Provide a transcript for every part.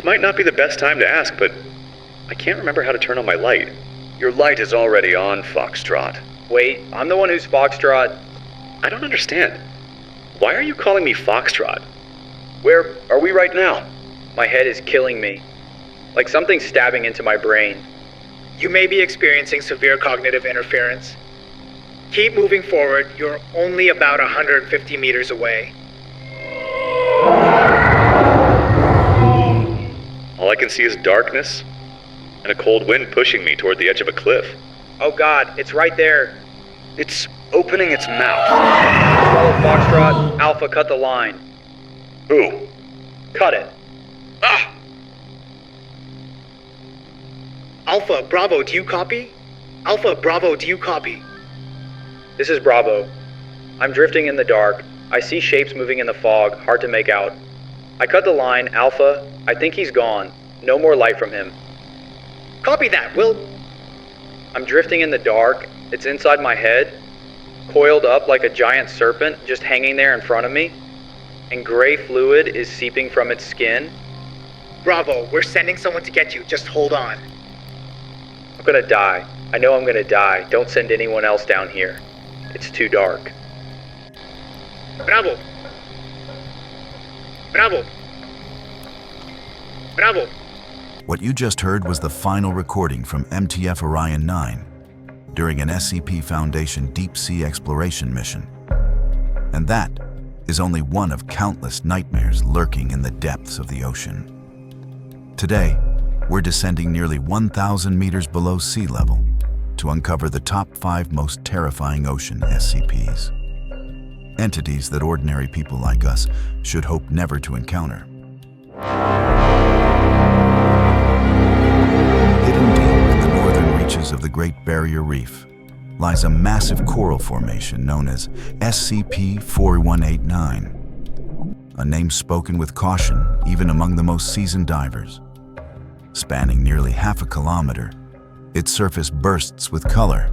might not be the best time to ask, but I can't remember how to turn on my light. Your light is already on, Foxtrot. Wait, I'm the one who's Foxtrot. I don't understand. Why are you calling me Foxtrot? Where are we right now? My head is killing me. Like something's stabbing into my brain. You may be experiencing severe cognitive interference. Keep moving forward. You're only about 150 meters away. All I can see is darkness and a cold wind pushing me toward the edge of a cliff. Oh God, it's right there. It's opening its mouth. Follow Foxtrot. Alpha, cut the line. Who? Cut it. Ah! Alpha, Bravo, do you copy? Alpha, Bravo, do you copy? This is Bravo. I'm drifting in the dark. I see shapes moving in the fog, hard to make out. I cut the line. Alpha, I think he's gone. No more light from him. Copy that, Will. I'm drifting in the dark. It's inside my head, coiled up like a giant serpent, just hanging there in front of me. And gray fluid is seeping from its skin. Bravo, we're sending someone to get you. Just hold on. I'm gonna die. I know I'm gonna die. Don't send anyone else down here. It's too dark. Bravo. Bravo. Bravo. What you just heard was the final recording from MTF Orion 9 during an SCP Foundation deep-sea exploration mission. And that is only one of countless nightmares lurking in the depths of the ocean. Today, we're descending nearly 1,000 meters below sea level to uncover the top 5 most terrifying ocean SCPs. Entities that ordinary people like us should hope never to encounter. Hidden deep in the northern reaches of the Great Barrier Reef lies a massive coral formation known as SCP-4189, a name spoken with caution even among the most seasoned divers. Spanning nearly half a kilometer, its surface bursts with color.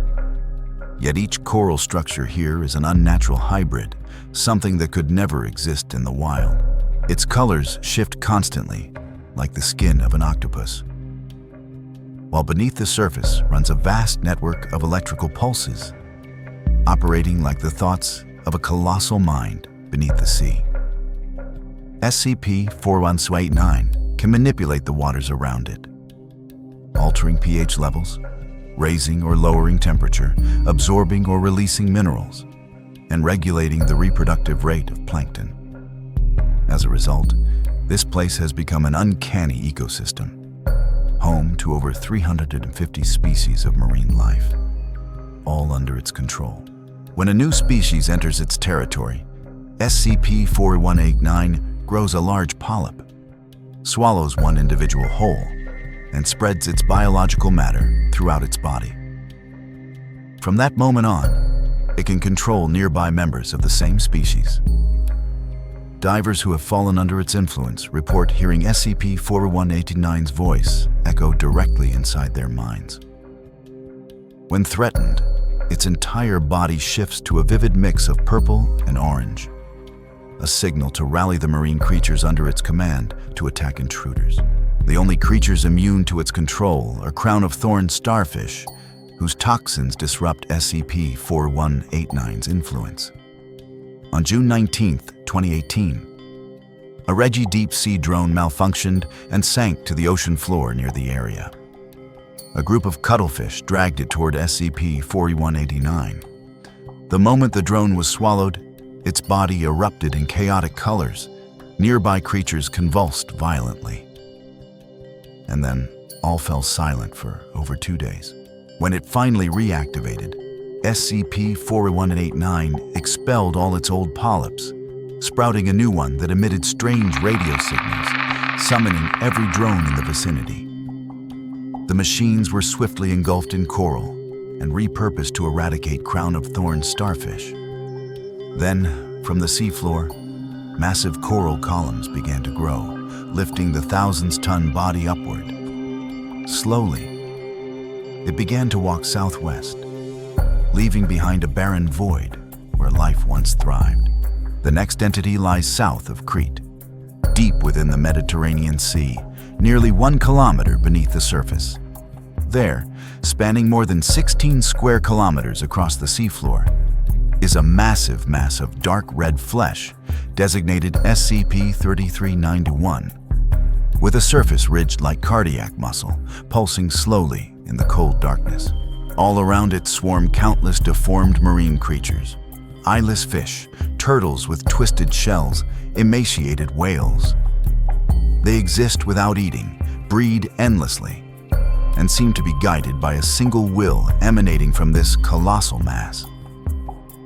Yet each coral structure here is an unnatural hybrid, something that could never exist in the wild. Its colors shift constantly, like the skin of an octopus. While beneath the surface runs a vast network of electrical pulses, operating like the thoughts of a colossal mind beneath the sea. SCP-4189 can manipulate the waters around it, altering pH levels, raising or lowering temperature, absorbing or releasing minerals, and regulating the reproductive rate of plankton. As a result, this place has become an uncanny ecosystem, home to over 350 species of marine life, all under its control. When a new species enters its territory, SCP-4189 grows a large polyp, swallows one individual whole, and spreads its biological matter throughout its body. From that moment on, it can control nearby members of the same species. Divers who have fallen under its influence report hearing SCP-4189's voice echo directly inside their minds. When threatened, its entire body shifts to a vivid mix of purple and orange, a signal to rally the marine creatures under its command to attack intruders. The only creatures immune to its control are crown-of-thorns starfish, whose toxins disrupt SCP-4189's influence. On June 19, 2018, a Reggie deep-sea drone malfunctioned and sank to the ocean floor near the area. A group of cuttlefish dragged it toward SCP-4189. The moment the drone was swallowed, its body erupted in chaotic colors. Nearby creatures convulsed violently. And then all fell silent for over 2 days. When it finally reactivated, SCP-4189 expelled all its old polyps, sprouting a new one that emitted strange radio signals, summoning every drone in the vicinity. The machines were swiftly engulfed in coral and repurposed to eradicate crown-of-thorns starfish. Then, from the seafloor, massive coral columns began to grow, lifting the thousands-ton body upward. Slowly, it began to walk southwest, leaving behind a barren void where life once thrived. The next entity lies south of Crete, deep within the Mediterranean Sea, nearly 1 kilometer beneath the surface. There, spanning more than 16 square kilometers across the seafloor, is a massive mass of dark red flesh, designated SCP-3391, with a surface ridged like cardiac muscle, pulsing slowly in the cold darkness. All around it swarm countless deformed marine creatures, eyeless fish, turtles with twisted shells, emaciated whales. They exist without eating, breed endlessly, and seem to be guided by a single will emanating from this colossal mass.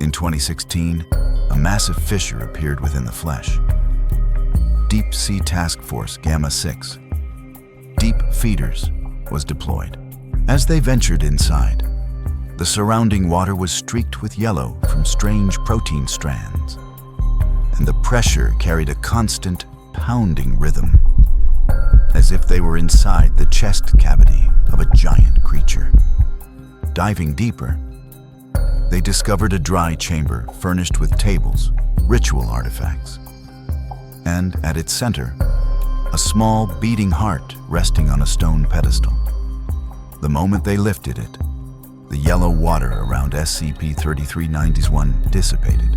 In 2016, a massive fissure appeared within the flesh. Deep Sea Task Force Gamma-6, Deep Feeders, was deployed. As they ventured inside, the surrounding water was streaked with yellow from strange protein strands, and the pressure carried a constant, pounding rhythm, as if they were inside the chest cavity of a giant creature. Diving deeper, they discovered a dry chamber furnished with tables, ritual artifacts, and at its center, a small beating heart resting on a stone pedestal. The moment they lifted it, the yellow water around SCP-3391 dissipated.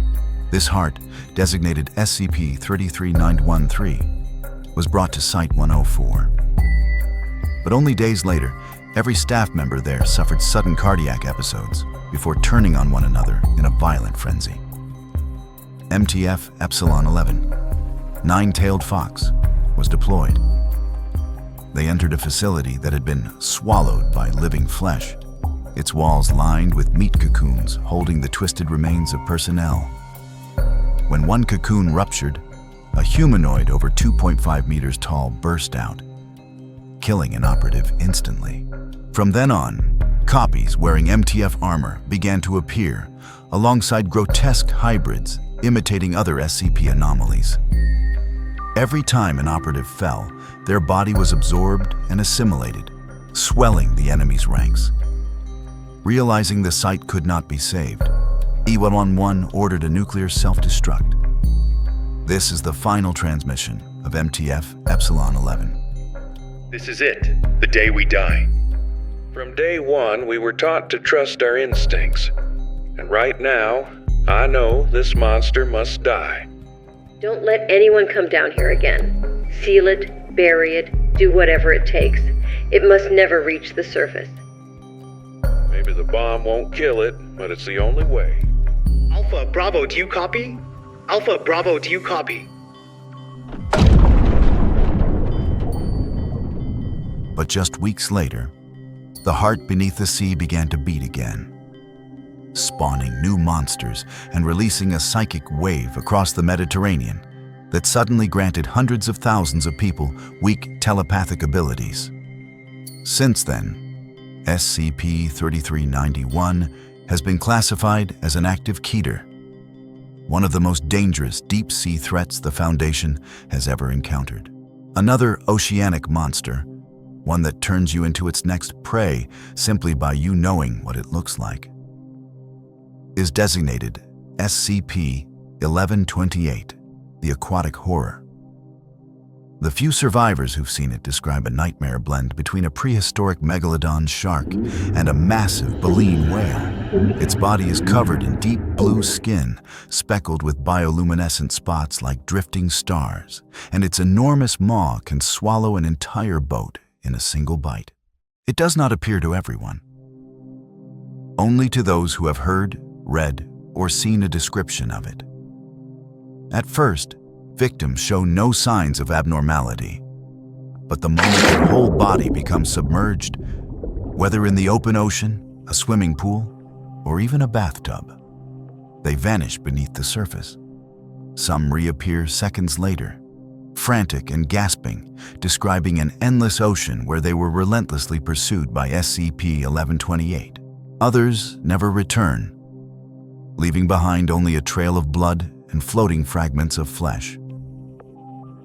This heart, designated SCP-33913, was brought to Site-104. But only days later, every staff member there suffered sudden cardiac episodes before turning on one another in a violent frenzy. MTF Epsilon 11, Nine-Tailed Fox, was deployed. They entered a facility that had been swallowed by living flesh, its walls lined with meat cocoons holding the twisted remains of personnel. When one cocoon ruptured, a humanoid over 2.5 meters tall burst out, killing an operative instantly. From then on, copies wearing MTF armor began to appear, alongside grotesque hybrids imitating other SCP anomalies. Every time an operative fell, their body was absorbed and assimilated, swelling the enemy's ranks. Realizing the site could not be saved, E-111 ordered a nuclear self-destruct. This is the final transmission of MTF Epsilon 11. This is it, the day we die. From day one, we were taught to trust our instincts. And right now, I know this monster must die. Don't let anyone come down here again. Seal it, bury it, do whatever it takes. It must never reach the surface. Maybe the bomb won't kill it, but it's the only way. Alpha, Bravo, do you copy? Alpha, Bravo, do you copy? But just weeks later, the heart beneath the sea began to beat again, spawning new monsters and releasing a psychic wave across the Mediterranean that suddenly granted hundreds of thousands of people weak telepathic abilities. Since then, SCP-3391 has been classified as an active Keter, one of the most dangerous deep-sea threats the Foundation has ever encountered. Another oceanic monster, one that turns you into its next prey simply by you knowing what it looks like, is designated SCP-1128, the aquatic horror. The few survivors who've seen it describe a nightmare blend between a prehistoric megalodon shark and a massive baleen whale. Its body is covered in deep blue skin, speckled with bioluminescent spots like drifting stars, and its enormous maw can swallow an entire boat in a single bite. It does not appear to everyone. Only to those who have heard, read, or seen a description of it. At first, victims show no signs of abnormality, but the moment their whole body becomes submerged, whether in the open ocean, a swimming pool, or even a bathtub, they vanish beneath the surface. Some reappear seconds later, frantic and gasping, describing an endless ocean where they were relentlessly pursued by SCP-1128. Others never return, leaving behind only a trail of blood and floating fragments of flesh.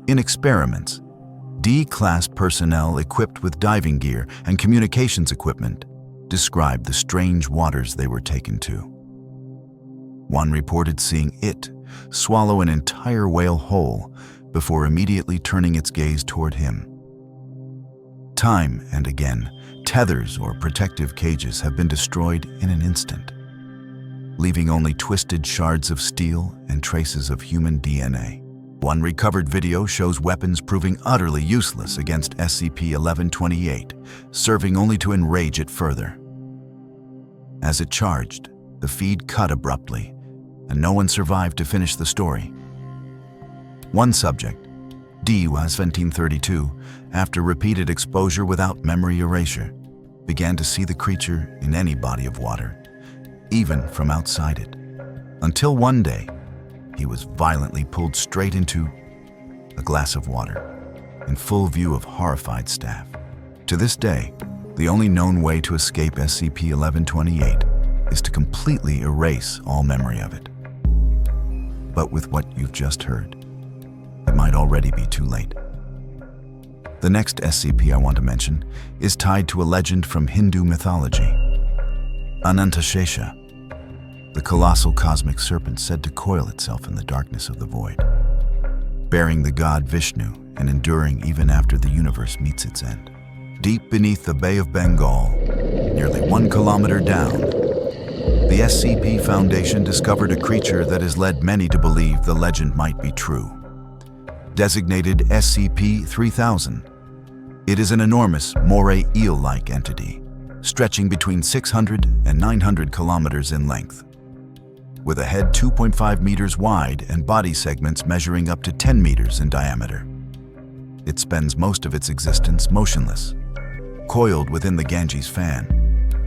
In experiments, D-class personnel equipped with diving gear and communications equipment described the strange waters they were taken to. One reported seeing it swallow an entire whale whole before immediately turning its gaze toward him. Time and again, tethers or protective cages have been destroyed in an instant, leaving only twisted shards of steel and traces of human DNA. One recovered video shows weapons proving utterly useless against SCP-1128, serving only to enrage it further. As it charged, the feed cut abruptly, and no one survived to finish the story. One subject, D-1732, after repeated exposure without memory erasure, began to see the creature in any body of water, even from outside it, until one day, he was violently pulled straight into a glass of water, in full view of horrified staff. To this day, the only known way to escape SCP-1128 is to completely erase all memory of it. But with what you've just heard, it might already be too late. The next SCP I want to mention is tied to a legend from Hindu mythology. Anantashesha, the colossal cosmic serpent said to coil itself in the darkness of the void, bearing the god Vishnu and enduring even after the universe meets its end. Deep beneath the Bay of Bengal, nearly 1 kilometer down, the SCP Foundation discovered a creature that has led many to believe the legend might be true. Designated SCP-3000, it is an enormous moray eel-like entity, stretching between 600 and 900 kilometers in length, with a head 2.5 meters wide and body segments measuring up to 10 meters in diameter. It spends most of its existence motionless, coiled within the Ganges fan,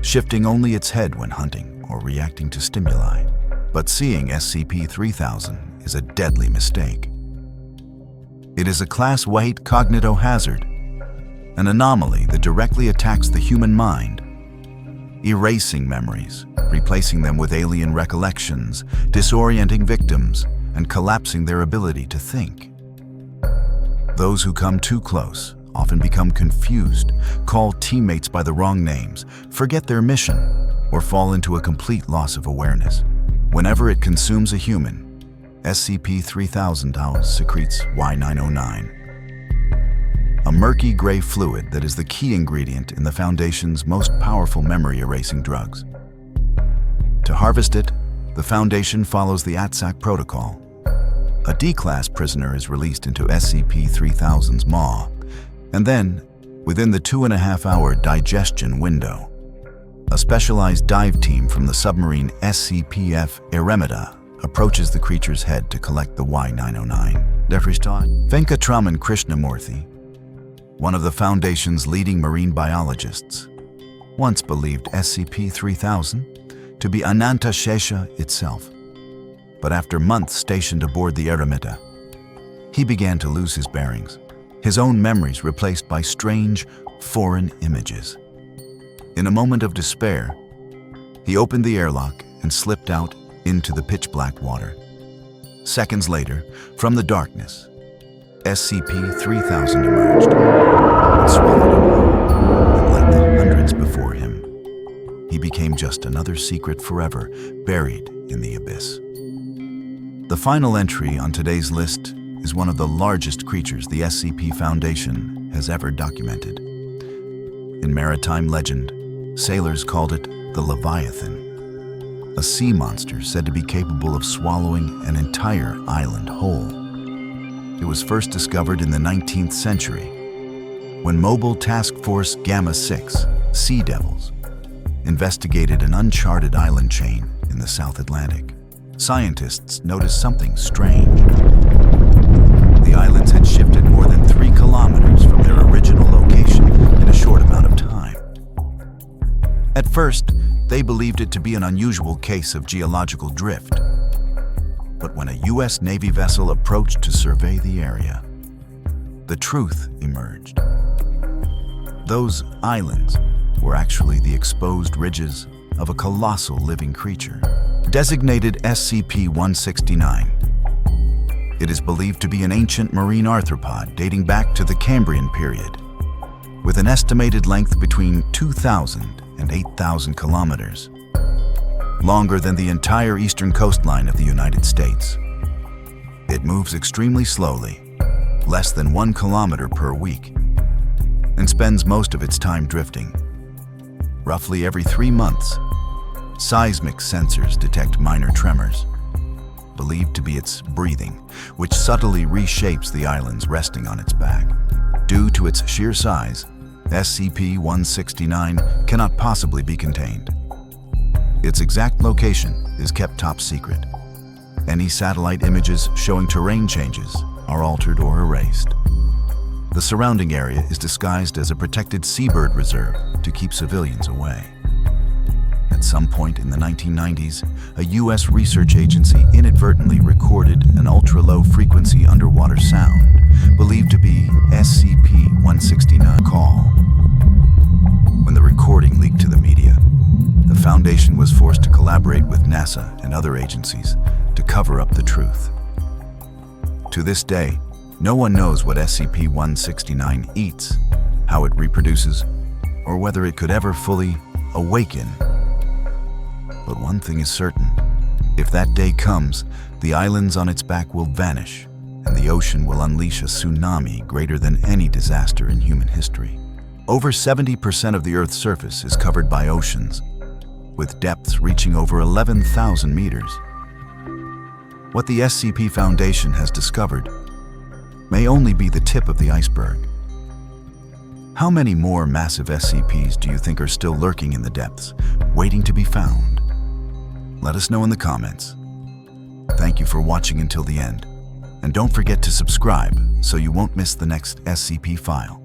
shifting only its head when hunting or reacting to stimuli. But seeing SCP-3000 is a deadly mistake. It is a Class-weight cognitohazard, an anomaly that directly attacks the human mind, erasing memories, replacing them with alien recollections, disorienting victims, and collapsing their ability to think. Those who come too close often become confused, call teammates by the wrong names, forget their mission, or fall into a complete loss of awareness. Whenever it consumes a human, SCP-3000 secretes Y909, a murky gray fluid that is the key ingredient in the Foundation's most powerful memory-erasing drugs. To harvest it, the Foundation follows the ATSAC protocol. A D-class prisoner is released into SCP-3000's maw, and then, within the 2.5-hour digestion window, a specialized dive team from the submarine SCPF Eremita approaches the creature's head to collect the Y909. Venkatraman Krishnamurthy, one of the Foundation's leading marine biologists, once believed SCP-3000 to be Anantashesha itself. But after months stationed aboard the Eremita, he began to lose his bearings, his own memories replaced by strange, foreign images. In a moment of despair, he opened the airlock and slipped out into the pitch-black water. Seconds later, from the darkness, SCP-3000 emerged and swallowed him whole, and like the hundreds before him, he became just another secret forever buried in the abyss. The final entry on today's list is one of the largest creatures the SCP Foundation has ever documented. In maritime legend, sailors called it the Leviathan, a sea monster said to be capable of swallowing an entire island whole. It was first discovered in the 19th century when Mobile Task Force Gamma 6, Sea Devils, investigated an uncharted island chain in the South Atlantic. Scientists noticed something strange. The islands had shifted more than 3 kilometers from their original location in a short amount of time. At first, they believed it to be an unusual case of geological drift. But when a U.S. Navy vessel approached to survey the area, the truth emerged. Those islands were actually the exposed ridges of a colossal living creature, designated SCP-169. It is believed to be an ancient marine arthropod dating back to the Cambrian period, with an estimated length between 2,000 and 8,000 kilometers, longer than the entire eastern coastline of the United States. It moves extremely slowly, less than 1 kilometer per week, and spends most of its time drifting. Roughly every 3 months, seismic sensors detect minor tremors, believed to be its breathing, which subtly reshapes the islands resting on its back. Due to its sheer size, SCP-169 cannot possibly be contained. Its exact location is kept top secret. Any satellite images showing terrain changes are altered or erased. The surrounding area is disguised as a protected seabird reserve to keep civilians away. At some point in the 1990s, a U.S. research agency inadvertently recorded an ultra-low frequency underwater sound, believed to be SCP-169 call. When the recording leaked to the media, the Foundation was forced to collaborate with NASA and other agencies to cover up the truth. To this day, no one knows what SCP-169 eats, how it reproduces, or whether it could ever fully awaken. But one thing is certain. If that day comes, the islands on its back will vanish, and the ocean will unleash a tsunami greater than any disaster in human history. Over 70% of the Earth's surface is covered by oceans, with depths reaching over 11,000 meters. What the SCP Foundation has discovered may only be the tip of the iceberg. How many more massive SCPs do you think are still lurking in the depths, waiting to be found? Let us know in the comments. Thank you for watching until the end, and don't forget to subscribe so you won't miss the next SCP file.